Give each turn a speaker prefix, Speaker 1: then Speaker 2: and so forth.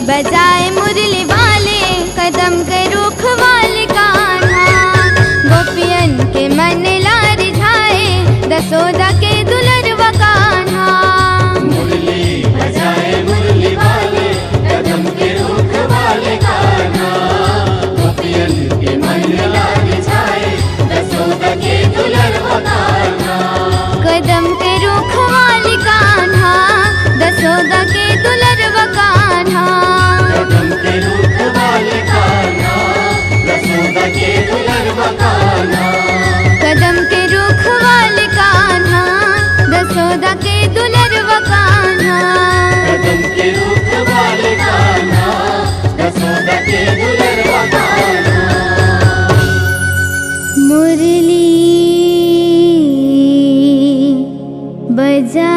Speaker 1: बजाए मुरली वाले कदम के रुख वाले कान्हा, गोपियन के मन लार झाए दसोदा के दुलरवा कान्हा।
Speaker 2: मुरली बजाए मुरली वाले कदम के रुख वाले कान्हा, गोपियन के मन लार झाए दसोदा के दुलरवा कान्हा।
Speaker 1: कदम के रुख वाले कान्हा दसोदा के दुलरवा कान्हा,
Speaker 2: कदम के रुख वाले कान्हा दसोदा के दुलरवा कान्हा।
Speaker 1: कदम के रुख वाले कान्हा दसोदा के दुलरवा कान्हा।
Speaker 2: कदम के रुख वाले कान्हा दसोदा के दुलरवा कान्हा।
Speaker 1: मुरली बजा